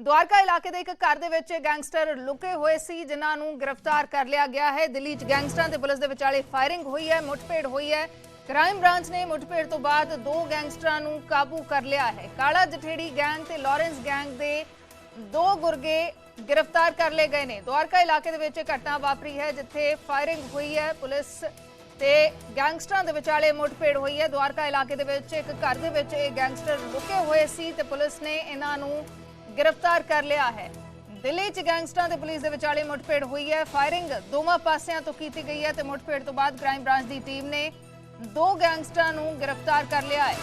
द्वारका इलाके ਦੇ ਇੱਕ ਘਰ ਦੇ ਵਿੱਚ ਗੈਂਗਸਟਰ ਲੁਕੇ ਹੋਏ ਸੀ ਜਿਨ੍ਹਾਂ ਨੂੰ ਗ੍ਰਿਫਤਾਰ ਕਰ ਲਿਆ ਗਿਆ ਹੈ। ਦਿੱਲੀ 'ਚ ਗੈਂਗਸਟਰਾਂ ਤੇ ਪੁਲਿਸ ਦੇ ਵਿਚਾਲੇ ਫਾਇਰਿੰਗ ਹੋਈ ਹੈ, ਮੁੱਠਭੇੜ ਹੋਈ ਹੈ। क्राइम ब्रांच ने मुठभेड़ तो बाद दो गैंगस्टरां नूं काबू कर लिया है। काला जठेड़ी गैंग ते लॉरेंस गैंग दे दो गुरगे गिरफ्तार कर ले गए ने। द्वारका इलाके दे विच घटना वापरी है जिथे फायरिंग हुई है, पुलिस ते गैंगस्टरां दे विचाले मुठभेड़ हुई है। द्वारका इलाके दे विच एक घर दे विच ये गैंगस्टर लुके हुए सी ते पुलिस ने इन्हां नूं गिरफ्तार कर लिया है। दिल्ली च गैंगस्टरां ते पुलिस दे विचाले मुठभेड़ हुई है। फायरिंग दोवां पासियां तो की गई है ते मुठभेड़ तो बाद क्राइम ब्रांच की टीम ने दो गैंगस्टरां नूं गिरफ्तार कर लिया है।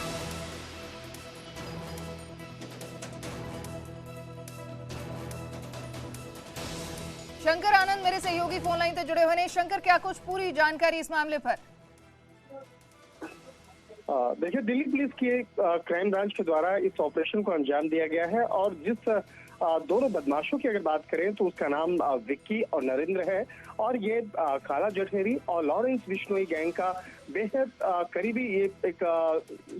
शंकर आनंद मेरे सहयोगी फोन लाइन से जुड़े हुए हैं। शंकर, क्या कुछ पूरी जानकारी इस मामले पर? देखिए, दिल्ली पुलिस की क्राइम ब्रांच के द्वारा इस ऑपरेशन को अंजाम दिया गया है और जिस दोनों बदमाशों की अगर बात करें तो उसका नाम विक्की और नरेंद्र है और ये काला जठेरी और लॉरेंस बिश्नोई गैंग का बेहद करीबी ये एक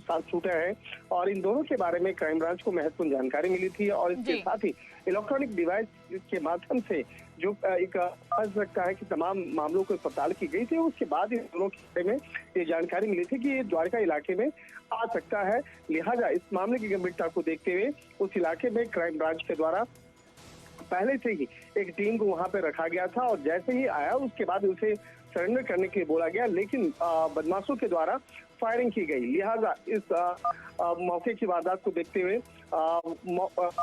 साथ छूटा है और इन दोनों के बारे में क्राइम ब्रांच को महत्वपूर्ण जानकारी मिली थी और इसके साथ ही इलेक्ट्रॉनिक डिवाइस के माध्यम से जो एक कह सकता है कि तमाम मामलों को पड़ताल की गई थी। उसके बाद इन दोनों के बारे में ये जानकारी मिली थी कि ये द्वारका इलाके में आ सकता है। लिहाजा इस मामले की गंभीरता को देखते हुए उस इलाके में क्राइम ब्रांच के द्वारा पहले से ही एक टीम को वहां पे रखा गया था और जैसे ही आया उसके बाद उसे सरेंडर करने के लिए बोला गया, लेकिन बदमाशों के द्वारा फायरिंग की गई। लिहाजा इस मौके की वारदात को देखते हुए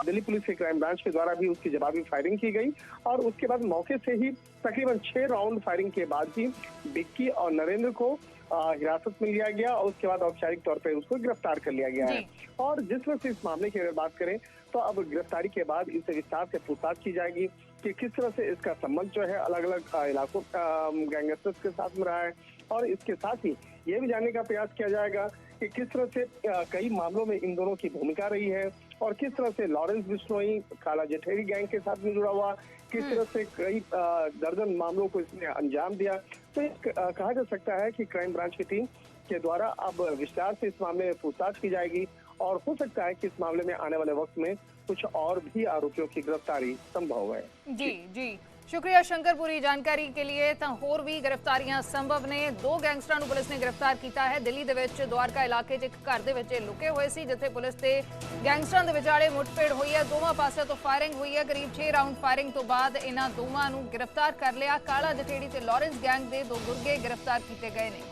दिल्ली पुलिस के क्राइम ब्रांच के द्वारा भी उसकी जवाबी फायरिंग की गई और उसके बाद मौके से ही तकरीबन 6 राउंड फायरिंग के बाद ही विक्की और नरेंद्र को हिरासत में लिया गया और उसके बाद औपचारिक तौर पर उसको गिरफ्तार कर लिया गया है। और जिस वक्त इस मामले की अगर बात करें तो अब गिरफ्तारी के बाद इससे विस्तार से पूछताछ की जाएगी कि किस तरह से इसका संबंध जो है अलग अलग इलाकों गैंगस्टर्स के साथ में रहा है और इसके साथ ही ये भी जानने का प्रयास किया जाएगा कि किस तरह से कई मामलों में इन दोनों की भूमिका रही है और किस तरह से लॉरेंस बिश्नोई काला जठेरी गैंग के साथ में जुड़ा हुआ, किस तरह से कई दर्जन मामलों को इसने अंजाम दिया। तो कहा जा सकता है कि क्राइम ब्रांच की टीम के द्वारा अब विस्तार से इस मामले में पूछताछ की जाएगी और हो सकता है कि इस मामले में आने वाले वक्त में कुछ और भी आरोपियों की गिरफ्तारी संभव है। जी जी, शुक्रिया शंकर पूरी जानकारी के लिए। तो होर भी गिरफ्तारियां संभव ने। दो गैंगस्टरां नूं पुलिस ने गिरफ्तार किया है। दिल्ली दे विच द्वारका इलाके 'च एक घर दे विच लुके हुए सी जिथे पुलिस ते गैंगस्टरां दे विचाले मुठभेड़ हुई है। दोवां पासियां तो फायरिंग हुई है। करीब 6 राउंड फायरिंग तो बाद इन्हां दोवां नूं गिरफ्तार कर लिया। काला जठेड़ी ते लॉरेंस गैंग दे दो गुरगे गिरफ्तार किए गए ने।